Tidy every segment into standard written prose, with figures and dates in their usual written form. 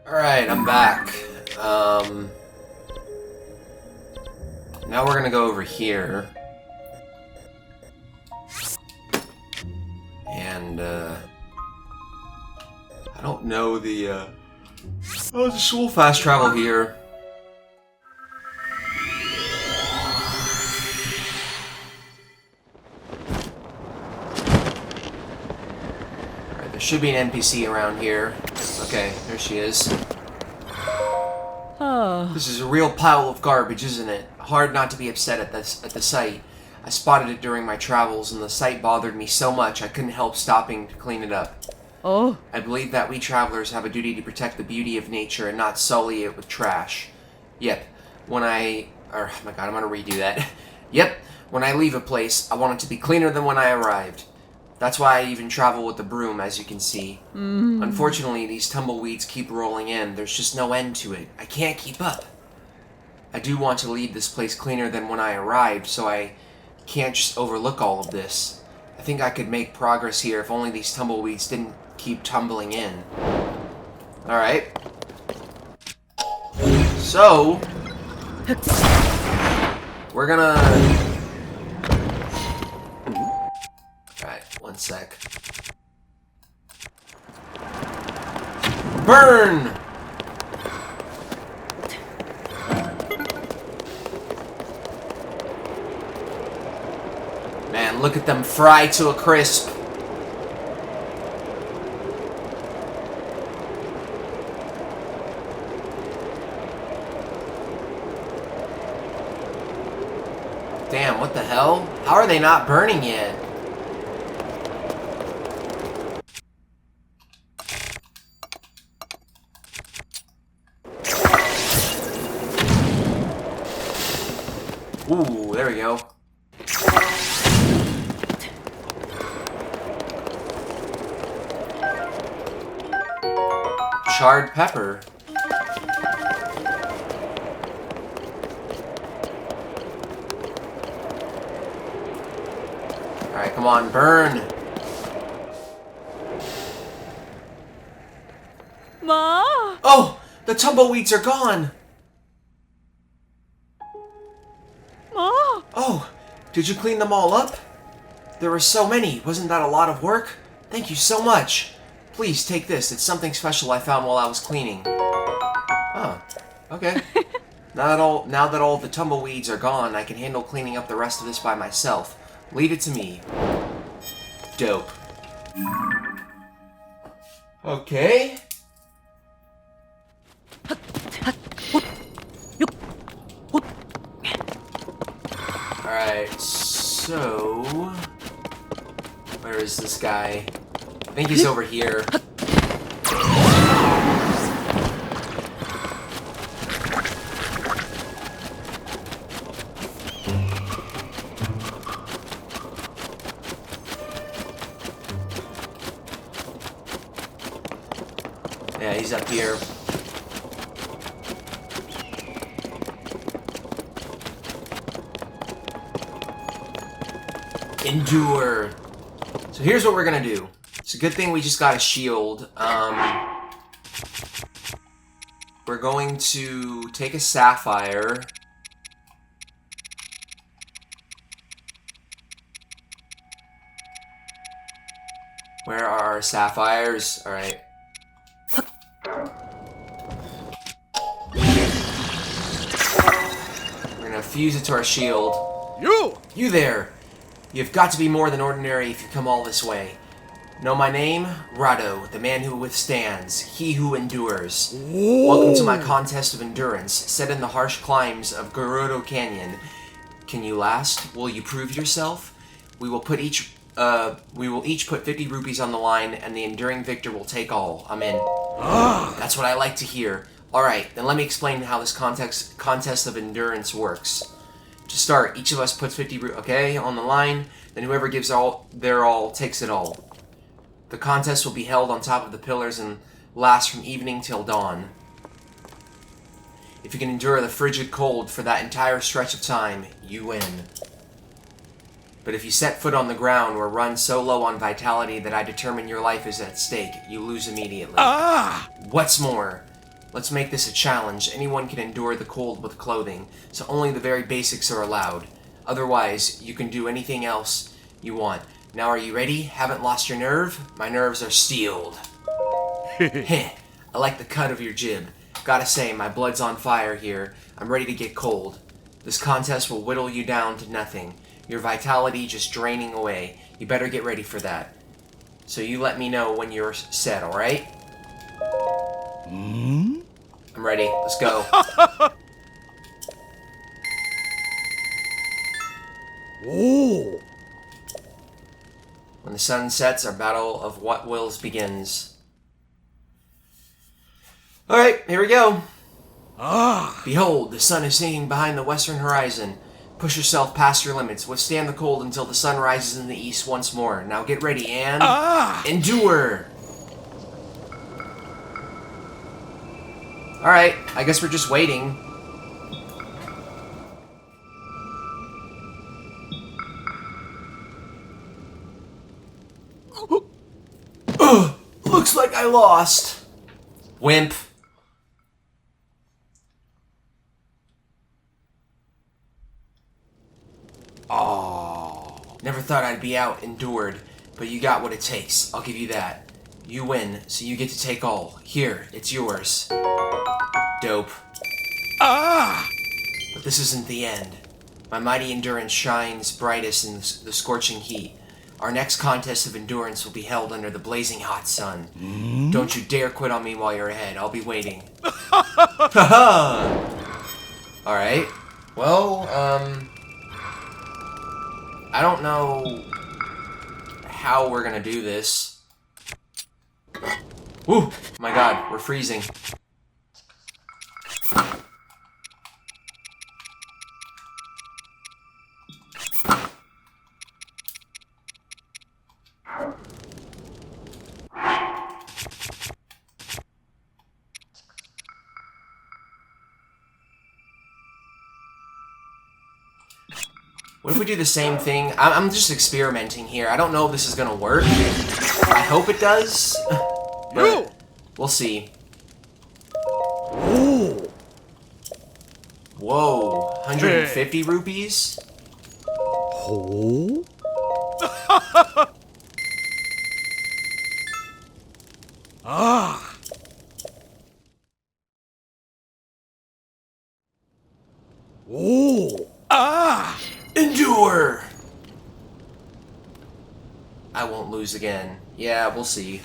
Alright, I'm back. Now we're gonna go over here. And, I don't know the, Oh, just we'll fast travel here. Alright, there should be an NPC around here. Okay, there she is. Oh. This is a real pile of garbage, isn't it? Hard not to be upset at the site. I spotted it during my travels, and the site bothered me so much I couldn't help stopping to clean it up. Oh. I believe that we travelers have a duty to protect the beauty of nature and not sully it with trash. Yep, oh my god, I'm gonna redo that. Yep, when I leave a place, I want it to be cleaner than when I arrived. That's why I even travel with the broom, as you can see. Unfortunately, these tumbleweeds keep rolling in. There's just no end to it. I can't keep up. I do want to leave this place cleaner than when I arrived, so I can't just overlook all of this. I think I could make progress here if only these tumbleweeds didn't keep tumbling in. Alright. So, we're gonna... Alright, one sec. Burn! Man, look at them fry to a crisp. Damn, what the hell? How are they not burning yet? Ooh, there we go. Charred pepper. Alright, come on, burn. Ma? Oh, the tumbleweeds are gone. Ma? Oh, did you clean them all up? There were so many. Wasn't that a lot of work? Thank you so much. Please take this. It's something special I found while I was cleaning. Oh, okay. Now that all the tumbleweeds are gone, I can handle cleaning up the rest of this by myself. Leave it to me. Dope. Okay. Alright, so... where is this guy? I think he's over here. Yeah, he's up here. Endure. So here's what we're gonna do. It's a good thing we just got a shield. We're going to take a sapphire. Where are our sapphires? Alright. We're gonna fuse it to our shield. You there! You've got to be more than ordinary if you come all this way. Know my name? Rado, the man who withstands, he who endures. Welcome to my contest of endurance, set in the harsh climbs of Gerudo Canyon. Can you last? Will you prove yourself? We will each put 50 rupees on the line, and the enduring victor will take all. I'm in. That's what I like to hear. Alright, then let me explain how this contest of endurance works. To start, each of us puts 50 on the line, then whoever gives their all takes it all. The contest will be held on top of the pillars and last from evening till dawn. If you can endure the frigid cold for that entire stretch of time, you win. But if you set foot on the ground or run so low on vitality that I determine your life is at stake, you lose immediately. What's more, Let's make this a challenge. Anyone can endure the cold with clothing, so only the very basics are allowed. Otherwise, you can do anything else you want. Now are you ready? Haven't lost your nerve? My nerves are steeled. Heh, I like the cut of your jib. Gotta say, my blood's on fire here. I'm ready to get cold. This contest will whittle you down to nothing. Your vitality just draining away. You better get ready for that. So you let me know when you're set, alright? I'm ready. Let's go. Oh. When the sun sets, our battle of what wills begins. Alright, here we go. Behold, the sun is sinking behind the western horizon. Push yourself past your limits. Withstand the cold until the sun rises in the east once more. Now get ready and... endure! Alright, I guess we're just waiting. Looks like I lost. Wimp. Oh. Never thought I'd be out endured, but you got what it takes. I'll give you that. You win, so you get to take all. Here, it's yours. Dope. But this isn't the end. My mighty endurance shines brightest in the scorching heat. Our next contest of endurance will be held under the blazing hot sun. Don't you dare quit on me while you're ahead. I'll be waiting. Haha! Alright. Well, I don't know how we're gonna do this. Ooh! My god, we're freezing. What if we do the same thing? I'm just experimenting here. I don't know if this is gonna work. I hope it does. But we'll see. Whoa. 150 rupees? Oh. Oh. Endure! I won't lose again. Yeah, we'll see.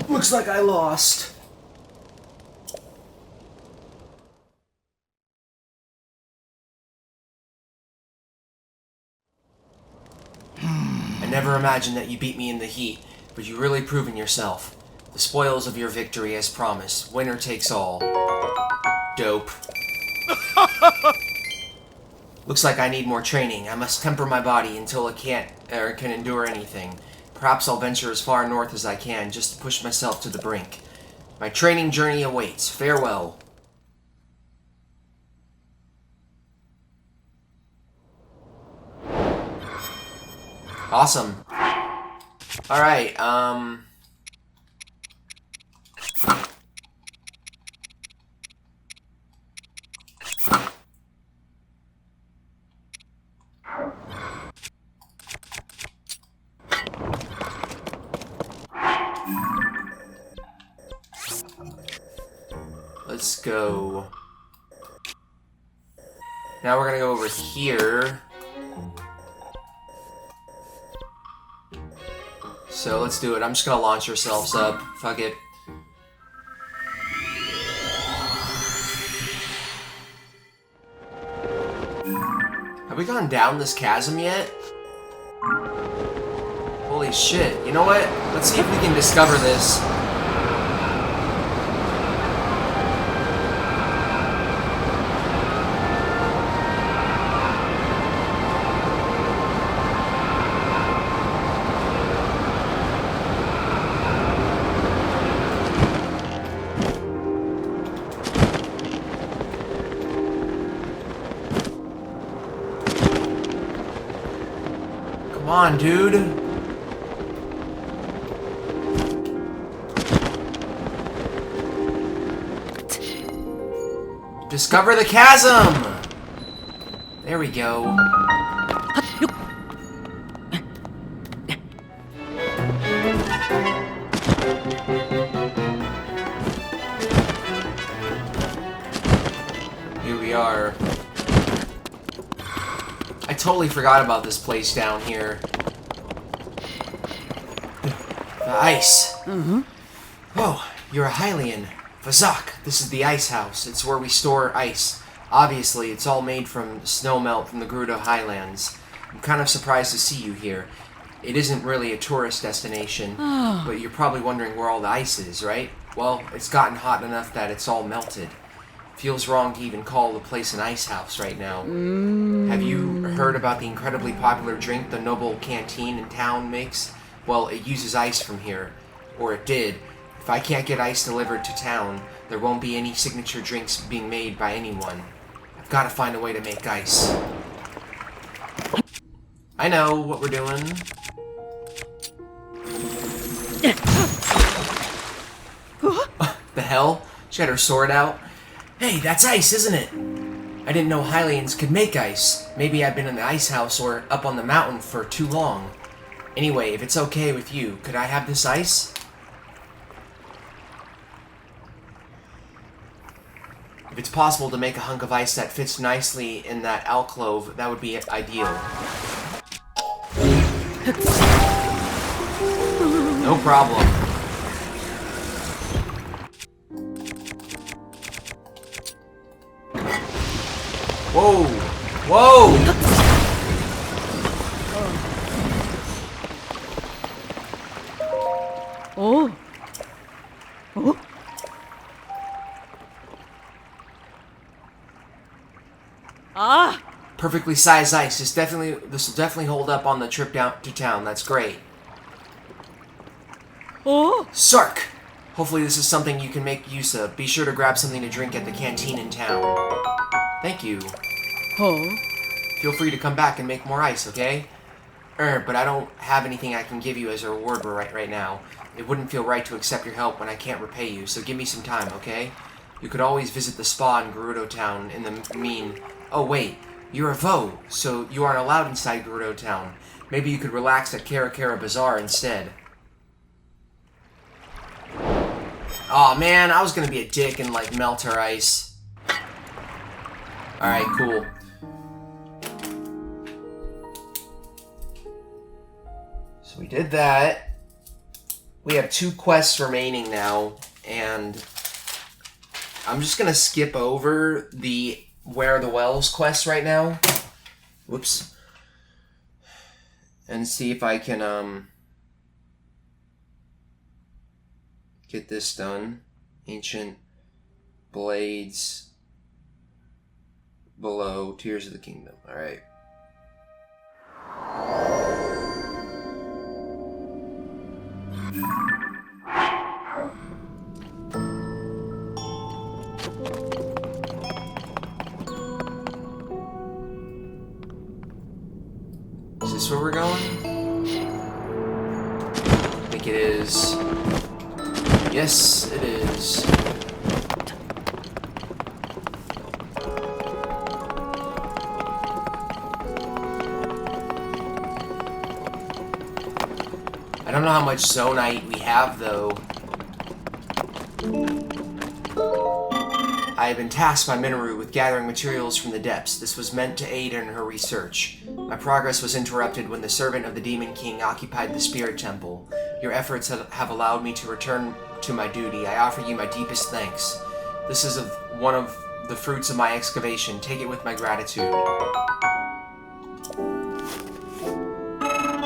Looks like I lost. I never imagined that you beat me in the heat, but you really proven yourself. The spoils of your victory as promised. Winner takes all. Dope. Looks like I need more training. I must temper my body until it can endure anything. Perhaps I'll venture as far north as I can, just to push myself to the brink. My training journey awaits. Farewell. Awesome. Alright, let's go. Now we're gonna go over here. So let's do it. I'm just gonna launch ourselves up. Fuck it. Have we gone down this chasm yet? Holy shit. You know what? Let's see if we can discover this. on, dude. Discover the chasm! There we go. Here we are. I totally forgot about this place down here. The ice. Oh, you're a Hylian. Vazak, this is the ice house. It's where we store ice. Obviously, it's all made from snow melt from the Gerudo Highlands. I'm kind of surprised to see you here. It isn't really a tourist destination, but you're probably wondering where all the ice is, right? Well, it's gotten hot enough that it's all melted. Feels wrong to even call the place an ice house right now. Have you heard about the incredibly popular drink the noble canteen in town makes? Well, it uses ice from here. Or it did. If I can't get ice delivered to town, there won't be any signature drinks being made by anyone. I've got to find a way to make ice. I know what we're doing. The hell? She had her sword out. Hey, that's ice, isn't it? I didn't know Hylians could make ice. Maybe I've been in the ice house or up on the mountain for too long. Anyway, if it's okay with you, could I have this ice? If it's possible to make a hunk of ice that fits nicely in that alcove, that would be ideal. No problem. Whoa! Whoa! Oh. Oh. Ah. Perfectly sized ice. This will definitely hold up on the trip down to town. That's great. Oh. Sark! Hopefully this is something you can make use of. Be sure to grab something to drink at the canteen in town. Thank you. Oh. Feel free to come back and make more ice, okay? But I don't have anything I can give you as a reward right now. It wouldn't feel right to accept your help when I can't repay you, so give me some time, okay? You could always visit the spa in Gerudo Town in the mean... Oh, wait. You're a Vo, so you aren't allowed inside Gerudo Town. Maybe you could relax at Karakara Bazaar instead. Aw, man, I was gonna be a dick and, like, melt her ice. Alright, cool. So we did that. We have 2 quests remaining now, and I'm just gonna skip over the Where Are the Wells quest right now. Whoops. And see if I can, get this done. Ancient Blades Below Tears of the Kingdom. Alright. Is this where we're going? I think it is. Yes, it is. I don't know how much Zonite we have, though. I have been tasked by Minoru with gathering materials from the depths. This was meant to aid in her research. My progress was interrupted when the servant of the Demon King occupied the Spirit Temple. Your efforts have allowed me to return to my duty. I offer you my deepest thanks. This is one of the fruits of my excavation. Take it with my gratitude.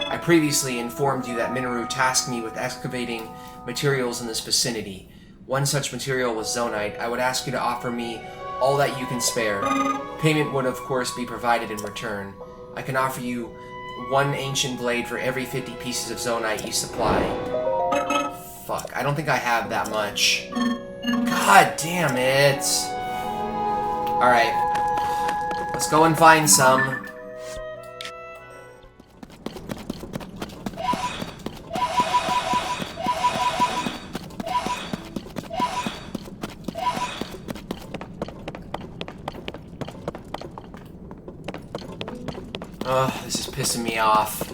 I previously informed you that Minoru tasked me with excavating materials in this vicinity. One such material was Zonite. I would ask you to offer me all that you can spare. Payment would, of course, be provided in return. I can offer you 1 ancient blade for every 50 pieces of Zonite you supply. Fuck, I don't think I have that much. God damn it. Alright. Let's go and find some. Ugh, this is pissing me off.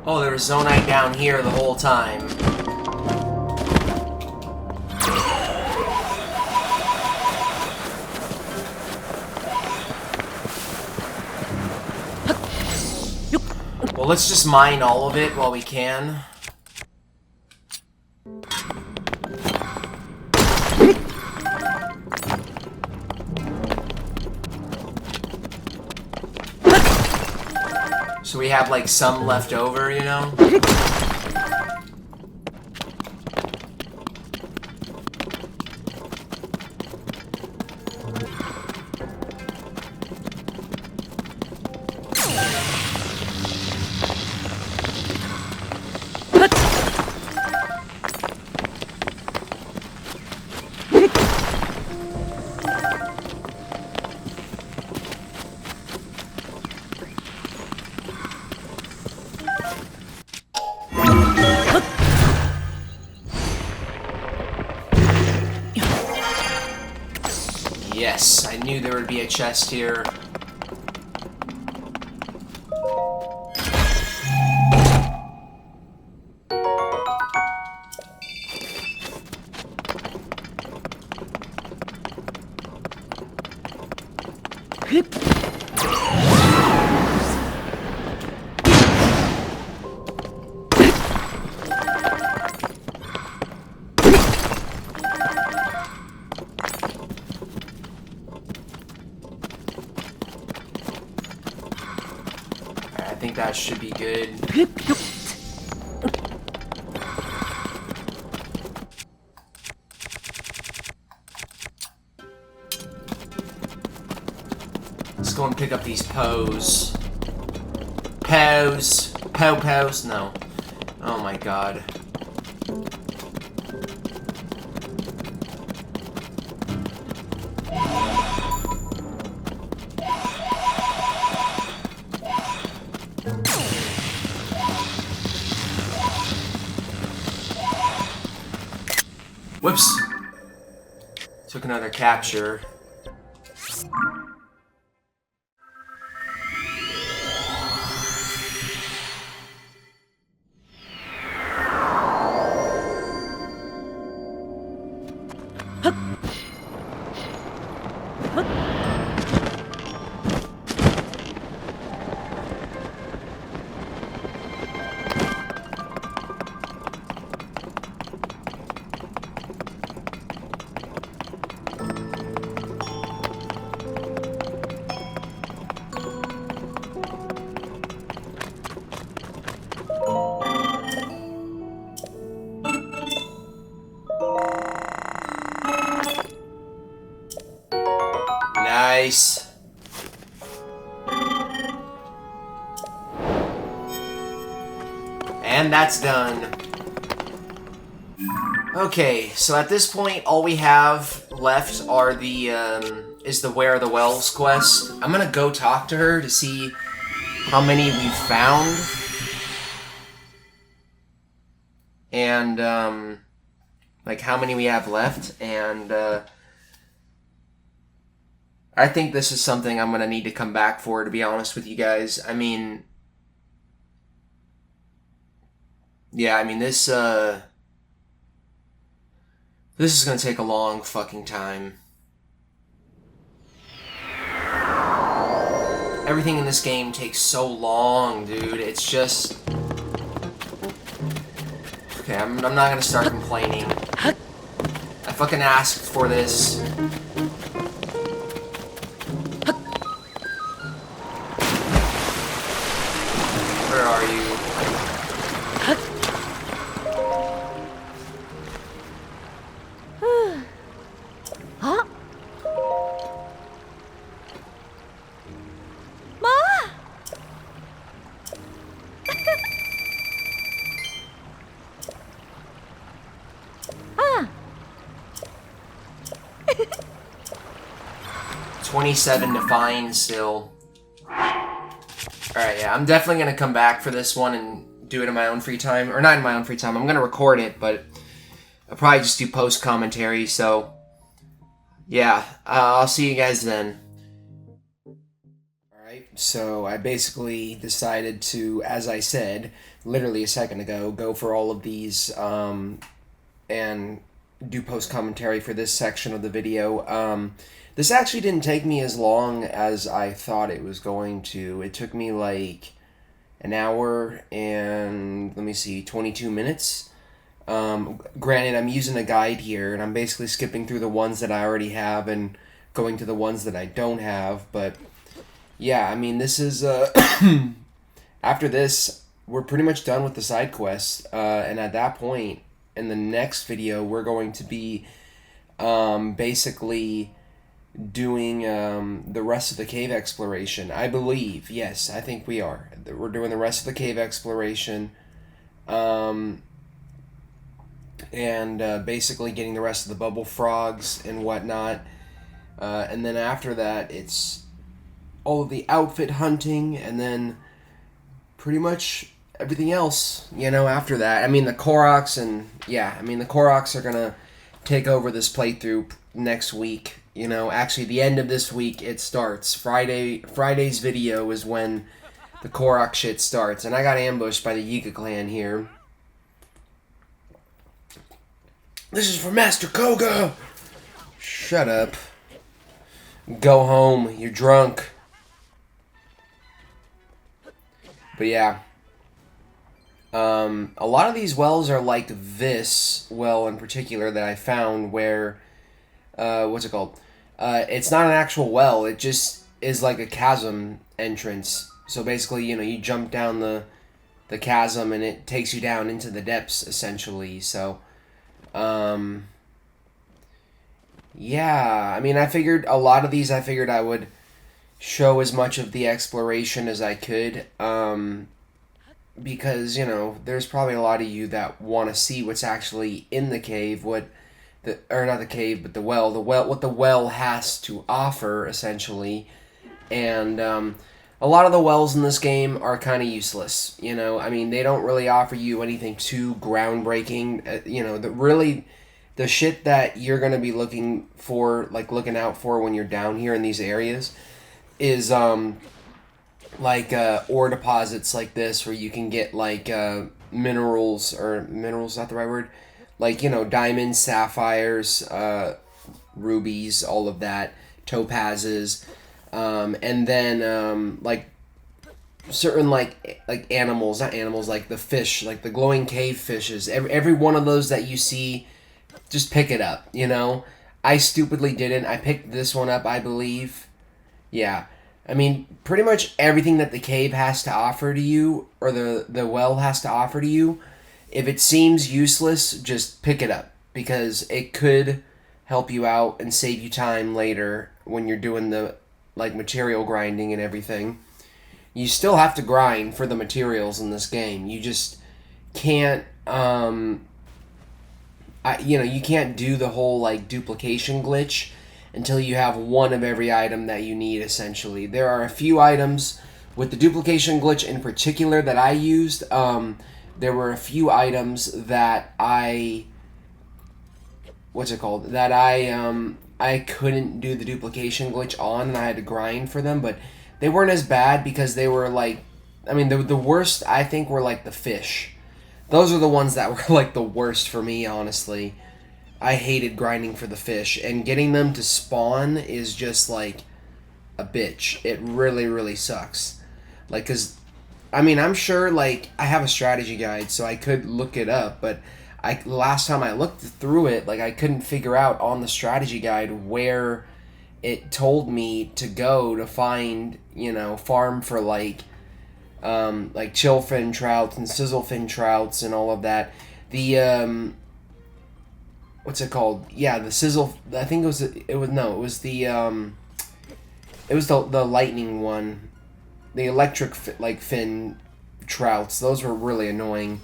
Oh, there was Zonite down here the whole time. Well, let's just mine all of it while we can. So we have, like, some left over, you know? Yes, I knew there would be a chest here. I think that should be good. Let's go and pick up these poes. Poes. Po-pos? No. Oh my god. Whoops. Took another capture. Nice. And that's done. Okay, so at this point, all we have left are the, is the Where Are the Wells quest. I'm gonna go talk to her to see how many we've found. And, like, how many we have left, and, I think this is something I'm gonna need to come back for, to be honest with you guys. I mean... Yeah, I mean, this is gonna take a long fucking time. Everything in this game takes so long, dude. It's just... Okay, I'm not gonna start complaining. I fucking asked for this. Where are you? Huh? Ma! Ah! 27 to find still. Alright, yeah, I'm definitely gonna come back for this one and do it in my own free time. Or not in my own free time, I'm gonna record it, but I'll probably just do post commentary, so yeah, I'll see you guys then. Alright, so I basically decided to, as I said, literally a second ago, go for all of these, and do post commentary for this section of the video. This actually didn't take me as long as I thought it was going to. It took me like an hour and, let me see, 22 minutes. Granted, I'm using a guide here, and I'm basically skipping through the ones that I already have and going to the ones that I don't have, but yeah, I mean, this is, after this, we're pretty much done with the side quests, and at that point, in the next video, we're going to be, basically doing, the rest of the cave exploration. I believe, yes, I think we are. We're doing the rest of the cave exploration, and, basically getting the rest of the bubble frogs and whatnot, and then after that, it's all of the outfit hunting, and then pretty much everything else, you know, after that. I mean, the Koroks, and yeah, I mean, the Koroks are gonna take over this playthrough next week. You know, actually, the end of this week, it starts. Friday's video is when the Korok shit starts, and I got ambushed by the Yiga clan here. This is for Master Koga! Shut up. Go home, you're drunk. But yeah. A lot of these wells are like this well in particular that I found where, what's it called? It's not an actual well, it just is like a chasm entrance. So basically, you know, you jump down the chasm and it takes you down into the depths, essentially. So, yeah, I mean, I figured a lot of these, I would show as much of the exploration as I could, because, you know, there's probably a lot of you that want to see what's actually in the cave, or not the cave, but the well, what the well has to offer, essentially, and, a lot of the wells in this game are kind of useless, you know, I mean, they don't really offer you anything too groundbreaking, you know, the shit that you're going to be looking out for when you're down here in these areas is, like, ore deposits like this, where you can get, like, minerals, not the right word, like, you know, diamonds, sapphires, rubies, all of that, topazes, and then, like, certain, like animals, not animals, like the fish, like the glowing cave fishes, every one of those that you see, just pick it up, you know? I stupidly didn't. I picked this one up, I believe. Yeah. I mean, pretty much everything that the cave has to offer to you, or the well has to offer to you, if it seems useless, just pick it up, because it could help you out and save you time later when you're doing the, like, material grinding and everything. You still have to grind for the materials in this game. You just can't, you can't do the whole, like, duplication glitch until you have one of every item that you need, essentially. There are a few items with the duplication glitch in particular that I used. There were a few items that I couldn't do the duplication glitch on, and I had to grind for them, but they weren't as bad because they were, like, I mean, the worst, I think, were, like, the fish. Those are the ones that were, like, the worst for me, honestly. I hated grinding for the fish, and getting them to spawn is just, like, a bitch. It really, really sucks. Like, because, I mean, I'm sure, like, I have a strategy guide, so I could look it up, but last time I looked through it, like, I couldn't figure out on the strategy guide where it told me to go to find, you know, farm for, like chillfin trouts and sizzlefin trouts and all of that. The, what's it called? Yeah, the sizzle, I think it was the lightning one. The electric, fin trouts. Those were really annoying.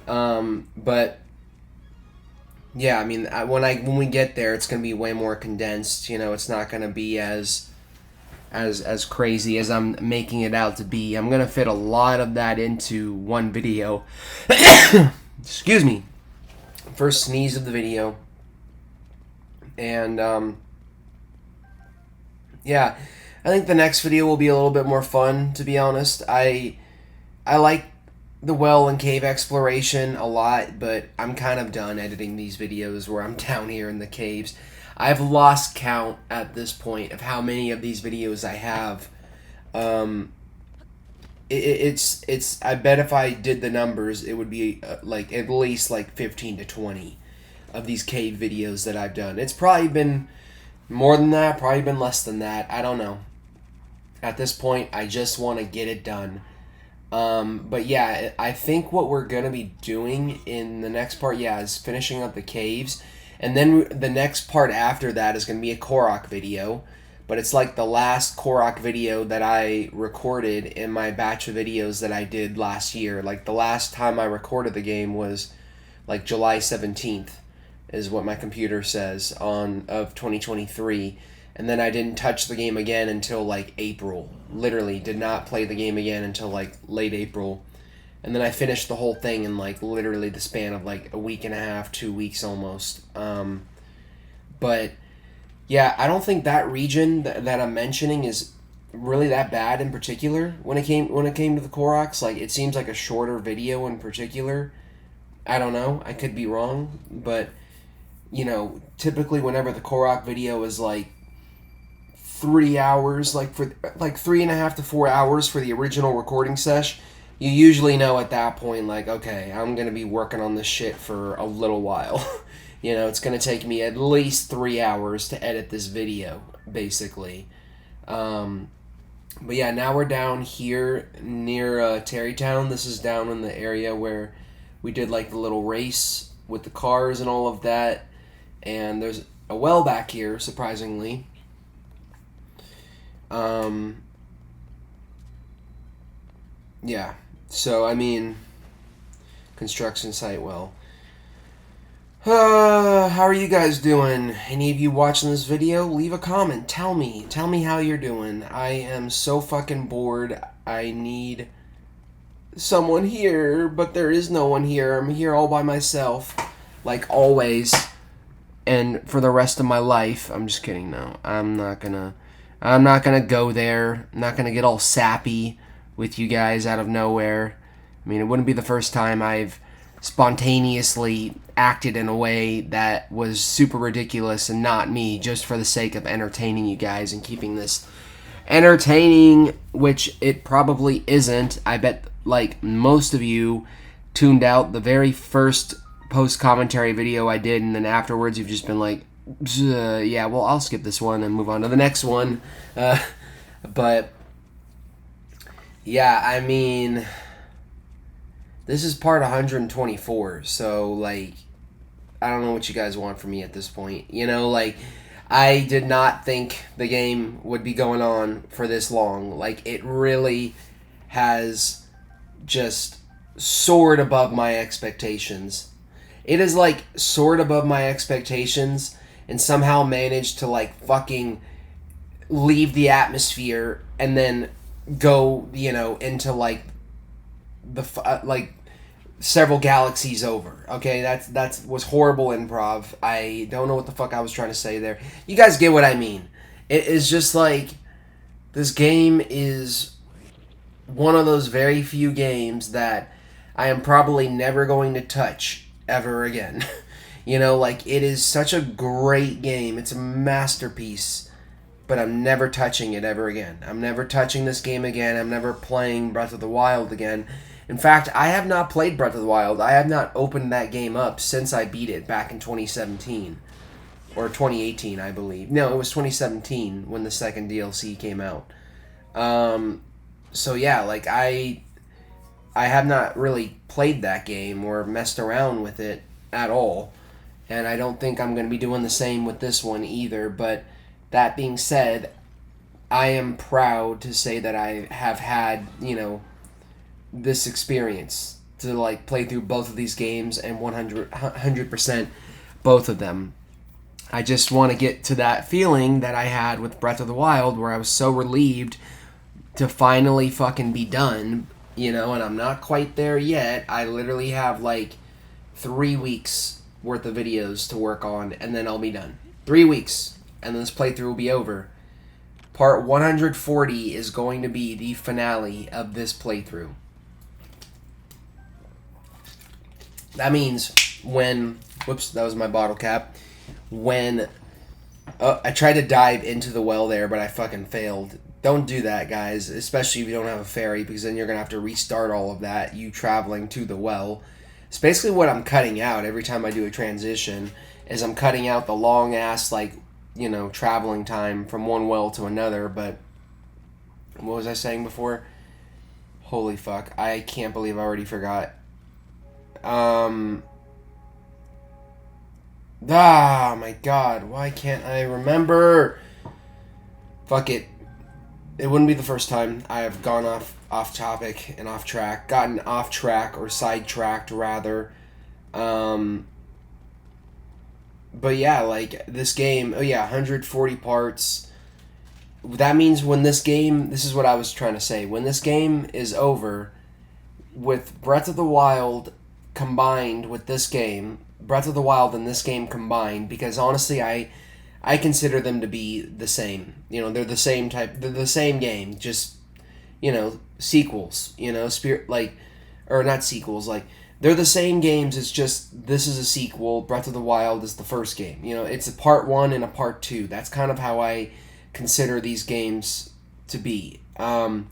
But yeah, I mean, when we get there, it's gonna be way more condensed. You know, it's not gonna be as as crazy as I'm making it out to be. I'm gonna fit a lot of that into one video. Excuse me. First sneeze of the video. And yeah, I think the next video will be a little bit more fun, to be honest. I like the well and cave exploration a lot, but I'm kind of done editing these videos where I'm down here in the caves. I've lost count at this point of how many of these videos I have. It's I bet if I did the numbers, it would be like at least like 15 to 20 of these cave videos that I've done. It's probably been more than that, probably been less than that. I don't know. At this point, I just want to get it done. But yeah, I think what we're going to be doing in the next part, is finishing up the caves. And then the next part after that is going to be a Korok video. But it's like the last Korok video that I recorded in my batch of videos that I did last year. Like the last time I recorded the game was like July 17th is what my computer says of 2023. And then I didn't touch the game again until like April. Literally did not play the game again until like late April. And then I finished the whole thing in like literally the span of like a week and a half, 2 weeks almost. But yeah, I don't think that region that I'm mentioning is really that bad in particular when it came to the Koroks. Like it seems like a shorter video in particular. I don't know. I could be wrong, but you know, typically whenever the Korok video is like 3 hours, like for like 3.5 to 4 hours for the original recording sesh, you usually know at that point, like, okay, I'm gonna be working on this shit for a little while. You know, it's gonna take me at least 3 hours to edit this video, basically. But yeah, now we're down here near Terrytown. This is down in the area where we did like the little race with the cars and all of that. And there's a well back here, surprisingly. Yeah, so I mean, construction site well. How are you guys doing? Any of you watching this video? Leave a comment. Tell me how you're doing. I am so fucking bored. I need someone here, but there is no one here. I'm here all by myself, like always. And for the rest of my life, I'm just kidding. No, I'm not gonna go there. I'm not gonna get all sappy with you guys out of nowhere. I mean, it wouldn't be the first time I've spontaneously acted in a way that was super ridiculous and not me, just for the sake of entertaining you guys and keeping this entertaining, which it probably isn't. I bet like most of you tuned out the very first post-commentary video I did, and then afterwards you've just been like, yeah, well, I'll skip this one and move on to the next one. But yeah, I mean, this is part 124, so like, I don't know what you guys want from me at this point. You know, like, I did not think the game would be going on for this long. Like, it really has just soared above my expectations. It is like soared above my expectations and somehow managed to like fucking leave the atmosphere and then go, you know, into like the like several galaxies over. Okay, that was horrible improv. I don't know what the fuck I was trying to say there. You guys get what I mean. It is just like this game is one of those very few games that I am probably never going to touch ever again. You know, like, it is such a great game. It's a masterpiece, but I'm never touching it ever again. I'm never touching this game again. I'm never playing Breath of the Wild again. In fact, I have not played Breath of the Wild. I have not opened that game up since I beat it back in 2017. Or 2018, I believe. No, it was 2017 when the second DLC came out. So yeah, like, I have not really played that game or messed around with it at all. And I don't think I'm going to be doing the same with this one either. But that being said, I am proud to say that I have had, you know, this experience to like play through both of these games and 100% both of them. I just want to get to that feeling that I had with Breath of the Wild, where I was so relieved to finally fucking be done, you know, and I'm not quite there yet. I literally have like 3 weeks worth of videos to work on, and then I'll be done. 3 weeks, and then this playthrough will be over. Part 140 is going to be the finale of this playthrough. That means when... Whoops, that was my bottle cap. When... I tried to dive into the well there, but I fucking failed. Don't do that, guys. Especially if you don't have a ferry, because then you're going to have to restart all of that, you traveling to the well. It's basically what I'm cutting out every time I do a transition, is I'm cutting out the long-ass, like, you know, traveling time from one well to another, but... What was I saying before? Holy fuck. I can't believe I already forgot. My god, why can't I remember? Fuck it. It wouldn't be the first time I have gone off topic and off track. Gotten off track, or sidetracked, rather. But yeah, like, this game, 140 parts. That means when this game, this is what I was trying to say, when this game is over, with Breath of the Wild combined with this game, Breath of the Wild and this game combined, because honestly, I consider them to be the same. You know, they're the same type, they're the same game, just, you know, sequels, you know, not sequels, like, they're the same games, it's just, this is a sequel, Breath of the Wild is the first game. You know, it's a part 1 and a part 2. That's kind of how I consider these games to be. And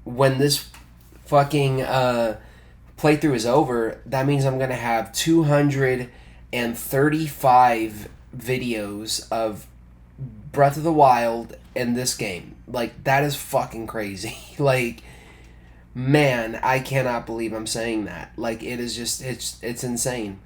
when this fucking playthrough is over, that means I'm going to have 235 videos of Breath of the Wild in this game. Like, that is fucking crazy. Like, man, I cannot believe I'm saying that. Like, it is just, it's insane.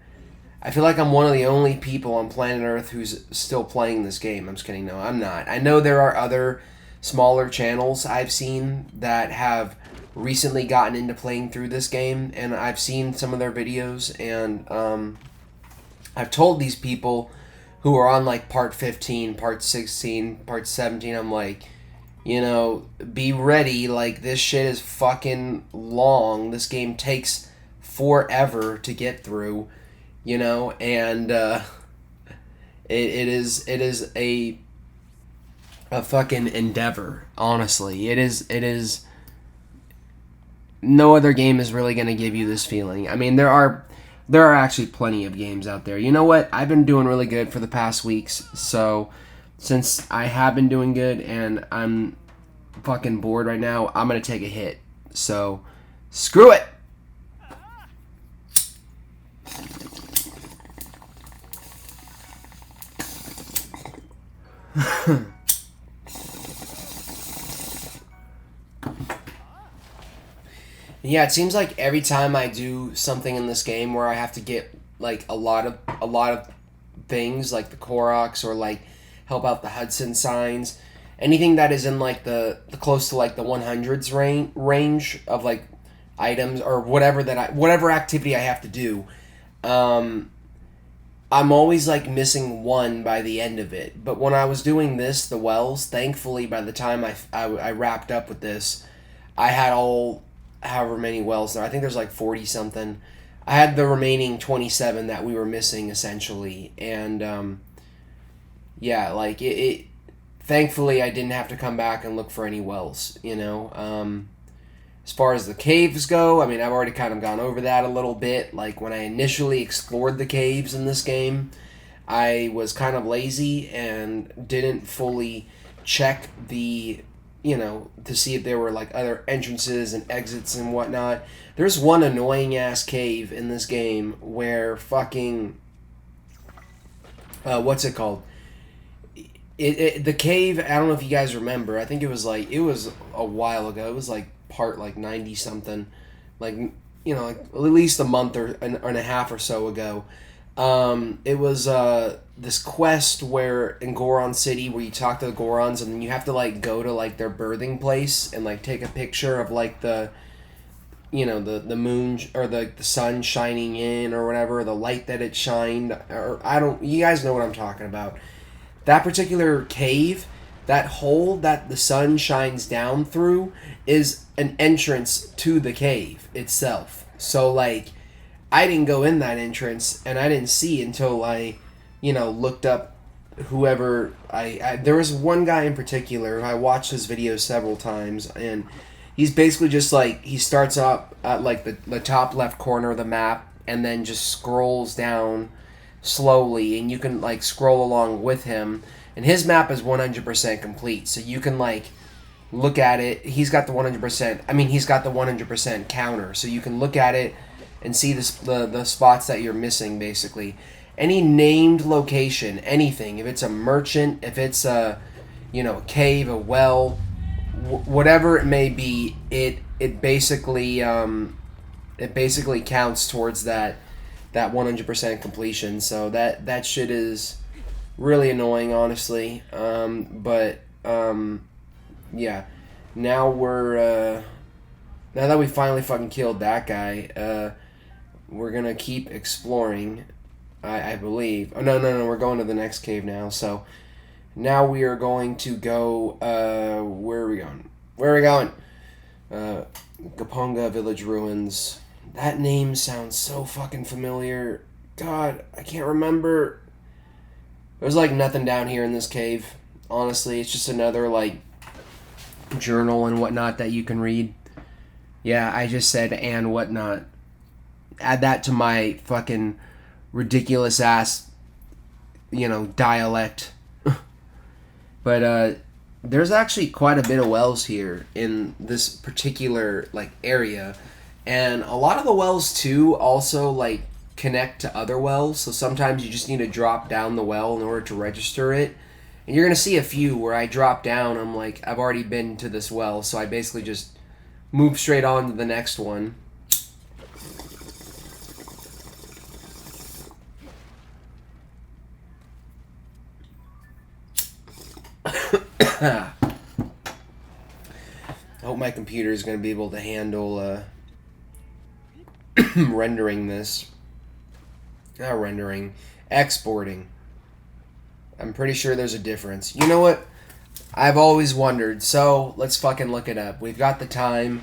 I feel like I'm one of the only people on planet Earth who's still playing this game. I'm just kidding. No, I'm not. I know there are other smaller channels I've seen that have recently gotten into playing through this game, and I've seen some of their videos, and I've told these people who are on, like, part 15, part 16, part 17, I'm like, you know, be ready, like, this shit is fucking long. This game takes forever to get through, you know, and it is a fucking endeavor, honestly. It is no other game is really going to give you this feeling. I mean, there are actually plenty of games out there. You know what? I've been doing really good for the past weeks, so since I have been doing good and I'm fucking bored right now, I'm going to take a hit. So, screw it! Yeah, it seems like every time I do something in this game where I have to get, like, a lot of things, like the Koroks, or, like, help out the Hudson signs, anything that is in, like, the close to, like, the 100s range of, like, items, or whatever activity I have to do, I'm always, like, missing one by the end of it. But when I was doing this, the wells, thankfully, by the time I wrapped up with this, I had however many wells there. I think there's like 40 something. I had the remaining 27 that we were missing, essentially. And yeah, like it thankfully I didn't have to come back and look for any wells, you know. As far as the caves go, I mean, I've already kind of gone over that a little bit. Like, when I initially explored the caves in this game, I was kind of lazy and didn't fully check the, you know, to see if there were, like, other entrances and exits and whatnot. There's one annoying-ass cave in this game where fucking... what's it called? The cave, I don't know if you guys remember, I think it was a while ago. It was, like, part, like, 90-something. Like, you know, like, at least a month or a half or so ago. It was this quest where in Goron City where you talk to the Gorons and then you have to, like, go to, like, their birthing place and, like, take a picture of, like, the you know, the moon or the sun shining in or whatever, the light that it shined, or I don't, you guys know what I'm talking about. That particular cave, that hole that the sun shines down through is an entrance to the cave itself. So like I didn't go in that entrance and I didn't see until I, you know, looked up whoever I there was one guy in particular. I watched his video several times, and he's basically just like, he starts up at like the top left corner of the map and then just scrolls down slowly, and you can like scroll along with him, and his map is 100% complete, so you can like look at it. He's got the 100%, I mean, he's got the 100% counter, so you can look at it and see the spots that you're missing, basically. Any named location, anything, if it's a merchant, if it's a, you know, a cave, a well, whatever it may be, it basically counts towards that 100% completion. So that shit is really annoying, honestly. Yeah. Now now that we finally fucking killed that guy, we're gonna keep exploring, I believe. Oh, no, we're going to the next cave now. So now we are going to go, where are we going? Gaponga Village Ruins. That name sounds so fucking familiar. God, I can't remember. There's like nothing down here in this cave. Honestly, it's just another like journal and whatnot that you can read. Yeah, I just said and whatnot. Add that to my fucking ridiculous ass, you know, dialect. But there's actually quite a bit of wells here in this particular like area, and a lot of the wells too also like connect to other wells. So sometimes you just need to drop down the well in order to register it. And you're gonna see a few where I drop down, I'm like, I've already been to this well, so I basically just move straight on to the next one. I hope my computer is going to be able to handle rendering this. Not rendering, exporting. I'm pretty sure there's a difference. You know what? I've always wondered, so let's fucking look it up. We've got the time.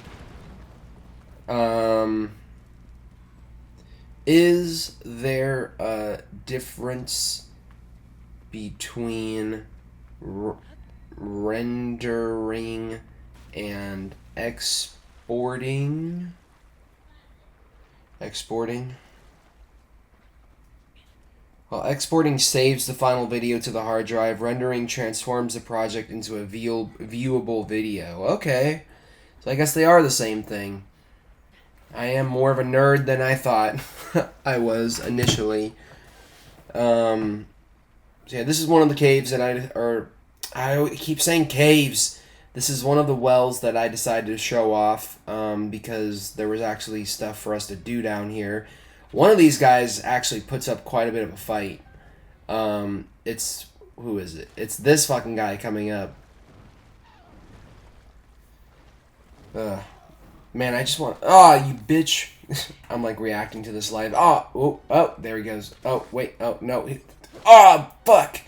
Is there a difference between rendering and exporting? Well, exporting saves the final video to the hard drive. Rendering transforms the project into a viewable video. Okay. So I guess they are the same thing. I am more of a nerd than I thought I was initially. So yeah, this is one of the caves that I keep saying caves. This is one of the wells that I decided to show off because there was actually stuff for us to do down here. One of these guys actually puts up quite a bit of a fight. Who is it? It's this fucking guy coming up. Man, I just want... Oh, you bitch. I'm like reacting to this live. Oh, there he goes. Oh, wait, oh, no. Oh, fuck.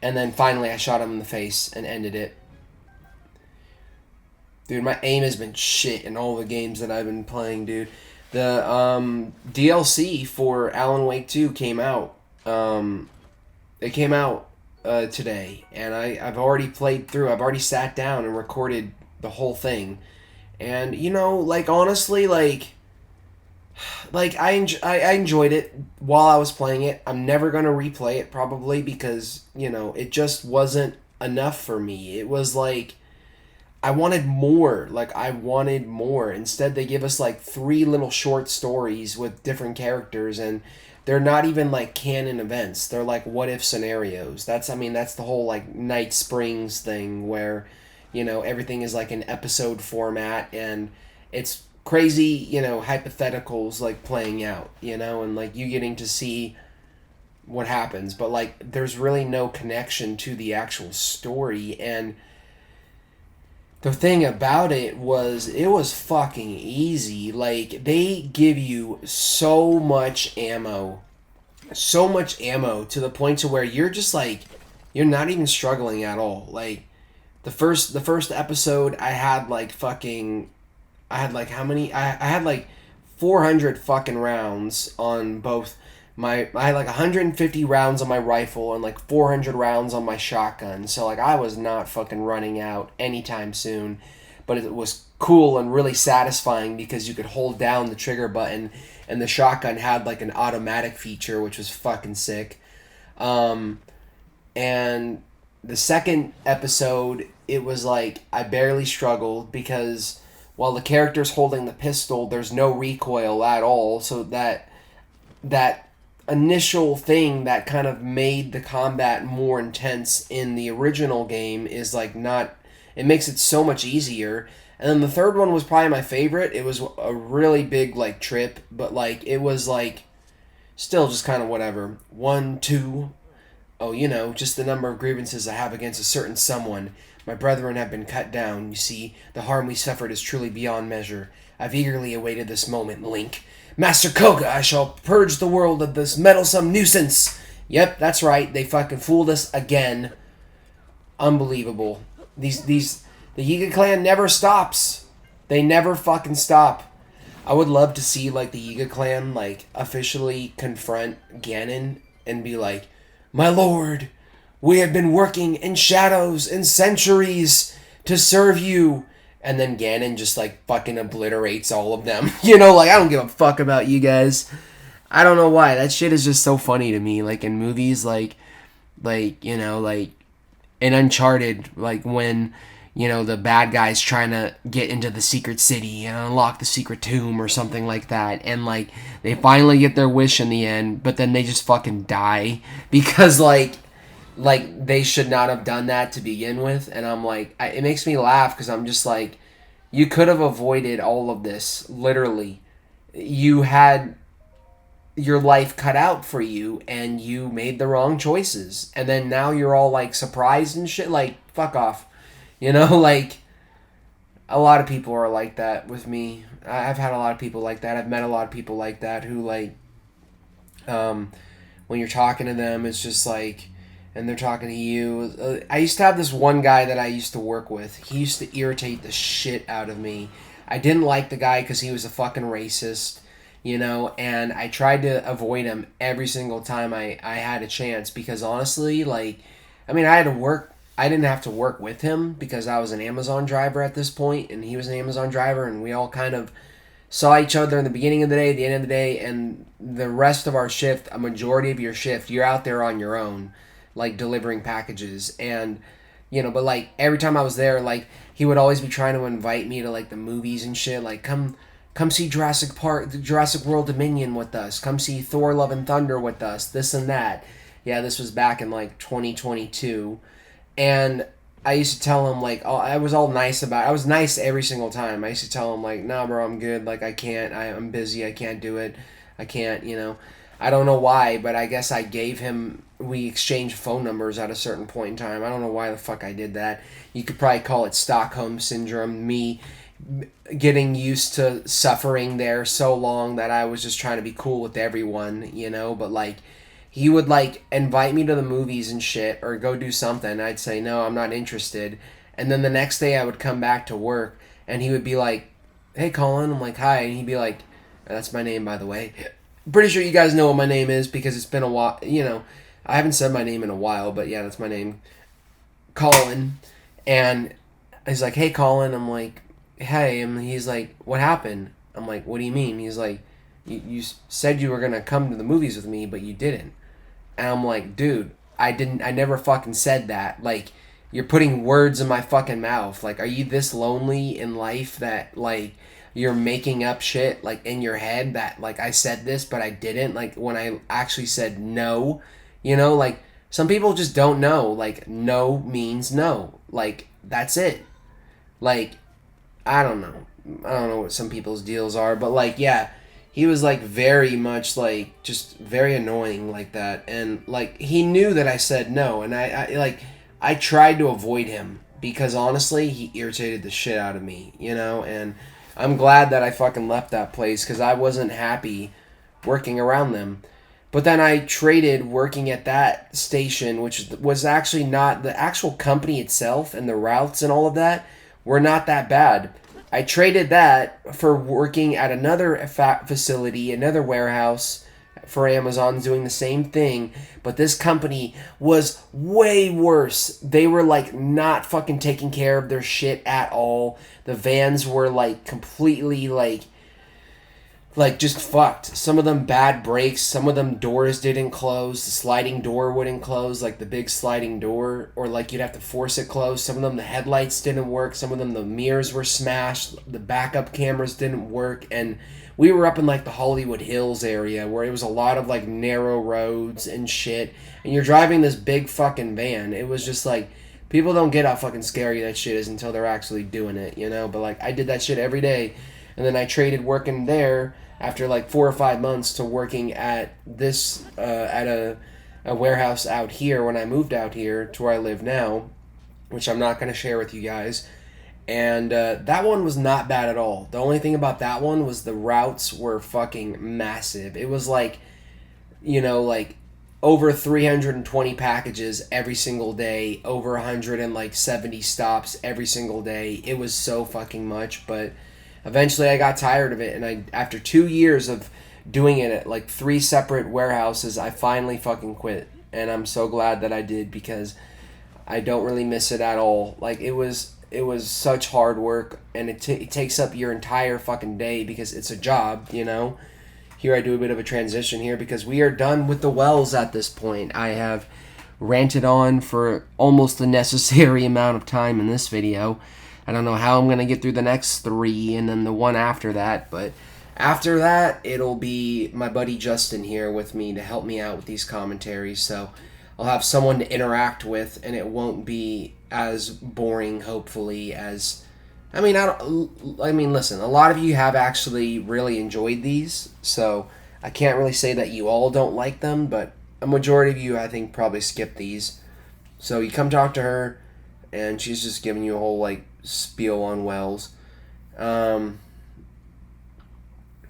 And then finally I shot him in the face and ended it. Dude, my aim has been shit in all the games that I've been playing, dude. The DLC for Alan Wake 2 came out. It came out today, and I've already played through. I've already sat down and recorded the whole thing. And, you know, like, honestly, like I enjoyed it while I was playing it. I'm never going to replay it, probably, because, you know, it just wasn't enough for me. It was like, I wanted more. Instead, they give us, like, 3 little short stories with different characters, and they're not even, like, canon events. They're, like, what-if scenarios. That's the whole, like, Night Springs thing, where, you know, everything is, like, an episode format, and it's crazy, you know, hypotheticals, like, playing out, you know, and, like, you getting to see what happens, but, like, there's really no connection to the actual story, and the thing about it was fucking easy. Like, they give you so much ammo. So much ammo to the point to where you're just like, you're not even struggling at all. Like, the first episode, I had like fucking, I had like how many? I had like 400 fucking rounds on both I had like 150 rounds on my rifle and like 400 rounds on my shotgun. So like I was not fucking running out anytime soon. But it was cool and really satisfying because you could hold down the trigger button and the shotgun had like an automatic feature, which was fucking sick. And the second episode, it was like I barely struggled because while the character's holding the pistol, there's no recoil at all. So that initial thing that kind of made the combat more intense in the original game is like not, it makes it so much easier. And then the third one was probably my favorite. It was a really big like trip, but like it was like still just kind of whatever. 1, 2, oh, you know, just the number of grievances I have against a certain someone. My brethren have been cut down. You see, the harm we suffered is truly beyond measure. I've eagerly awaited this moment, Link. Master Koga, I shall purge the world of this meddlesome nuisance. Yep, that's right. They fucking fooled us again. Unbelievable. The Yiga clan never stops. They never fucking stop. I would love to see like the Yiga clan like officially confront Ganon and be like, "My lord, we have been working in shadows and centuries to serve you." And then Ganon just like fucking obliterates all of them. You know, like I don't give a fuck about you guys. I don't know why. That shit is just so funny to me. Like in movies like you know, like in Uncharted, like when, you know, the bad guy's trying to get into the secret city and unlock the secret tomb or something like that. And like they finally get their wish in the end, but then they just fucking die because like they should not have done that to begin with. And I'm like, it makes me laugh because I'm just like, you could have avoided all of this. Literally, you had your life cut out for you and you made the wrong choices, and then now you're all like surprised and shit. Like, fuck off, you know. Like, a lot of people are like that with me. I've had a lot of people like that. I've met a lot of people like that who like, when you're talking to them, it's just like, and they're talking to you. I used to have this one guy that I used to work with. He used to irritate the shit out of me. I didn't like the guy because he was a fucking racist, you know, and I tried to avoid him every single time I had a chance because honestly, like, I mean, I didn't have to work with him because I was an Amazon driver at this point, and he was an Amazon driver, and we all kind of saw each other in the beginning of the day, the end of the day, and the rest of our shift, a majority of your shift, you're out there on your own, like delivering packages. And you know, but like every time I was there, like he would always be trying to invite me to like the movies and shit, like come see Jurassic World Dominion with us, come see Thor Love and Thunder with us, this and that. Yeah, this was back in like 2022. And I used to tell him like, I was all nice about it. I was nice every single time. I used to tell him like, nah bro, I'm good, like I can't, I'm busy, I can't do it, I can't, you know. I don't know why, but I guess we exchanged phone numbers at a certain point in time. I don't know why the fuck I did that. You could probably call it Stockholm Syndrome, me getting used to suffering there so long that I was just trying to be cool with everyone, you know. But like, he would like invite me to the movies and shit or go do something. I'd say, no, I'm not interested. And then the next day I would come back to work and he would be like, hey Colin. I'm like, hi. And he'd be like, that's my name, by the way. Pretty sure you guys know what my name is because it's been a while, you know. I haven't said my name in a while, but yeah, that's my name, Colin. And he's like, hey Colin. I'm like, hey. And he's like, what happened? I'm like, what do you mean? He's like, you said you were gonna come to the movies with me, but you didn't. And I'm like, dude, I never fucking said that. Like, you're putting words in my fucking mouth. Like, are you this lonely in life that like you're making up shit like in your head that like I said this but I didn't, like when I actually said no, you know? Like, some people just don't know, like no means no, like that's it. Like, I don't know what some people's deals are, but like, yeah, he was like very much like just very annoying like that. And like he knew that I said no, and I tried to avoid him because honestly, he irritated the shit out of me, you know, and I'm glad that I fucking left that place because I wasn't happy working around them. But then I traded working at that station, which was actually not the actual company itself, and the routes and all of that were not that bad. I traded that for working at another facility, another warehouse for Amazon doing the same thing, but this company was way worse. They were like not fucking taking care of their shit at all. The vans were like completely like just fucked. Some of them bad brakes, some of them doors didn't close, the sliding door wouldn't close, like the big sliding door, or like you'd have to force it closed. Some of them the headlights didn't work, some of them the mirrors were smashed, the backup cameras didn't work, and we were up in like the Hollywood Hills area where it was a lot of like narrow roads and shit, and you're driving this big fucking van. It was just like, people don't get how fucking scary that shit is until they're actually doing it, you know? But like, I did that shit every day, and then I traded working there after like 4 or 5 months to working at this at a warehouse out here when I moved out here to where I live now, which I'm not going to share with you guys. And that one was not bad at all. The only thing about that one was the routes were fucking massive. It was like, you know, like over 320 packages every single day, over 170 stops every single day. It was so fucking much, but eventually I got tired of it, and after 2 years of doing it at like 3 separate warehouses, I finally fucking quit. And I'm so glad that I did, because I don't really miss it at all. Like, it was such hard work, and it takes up your entire fucking day because it's a job, you know. Here I do a bit of a transition here because we are done with the wells at this point. I have ranted on for almost the necessary amount of time in this video. I don't know how I'm going to get through the next 3 and then the one after that, but after that, it'll be my buddy Justin here with me to help me out with these commentaries, so I'll have someone to interact with, and it won't be as boring, hopefully, as... I mean, listen, a lot of you have actually really enjoyed these, so I can't really say that you all don't like them, but a majority of you, I think, probably skip these. So you come talk to her, and she's just giving you a whole, like, spiel on wells.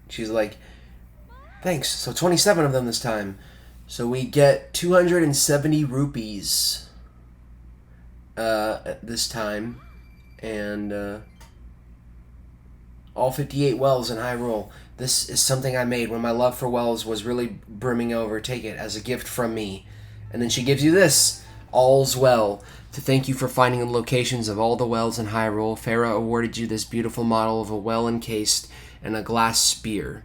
She's like, thanks, so 27 of them this time. So we get 270 rupees this time, and all 58 wells in Hyrule. This is something I made when my love for wells was really brimming over. Take it as a gift from me. And then she gives you this, All's Well. To thank you for finding the locations of all the wells in Hyrule, Farah awarded you this beautiful model of a well encased in a glass sphere.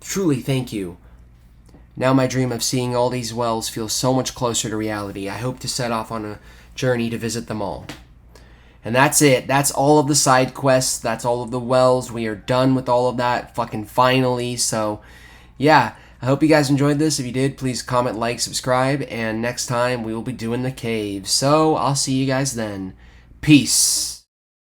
Truly thank you. Now my dream of seeing all these wells feels so much closer to reality. I hope to set off on a journey to visit them all. And that's it. That's all of the side quests. That's all of the wells. We are done with all of that fucking finally. So, yeah. I hope you guys enjoyed this. If you did, please comment, like, subscribe. And next time, we will be doing the cave. So, I'll see you guys then. Peace.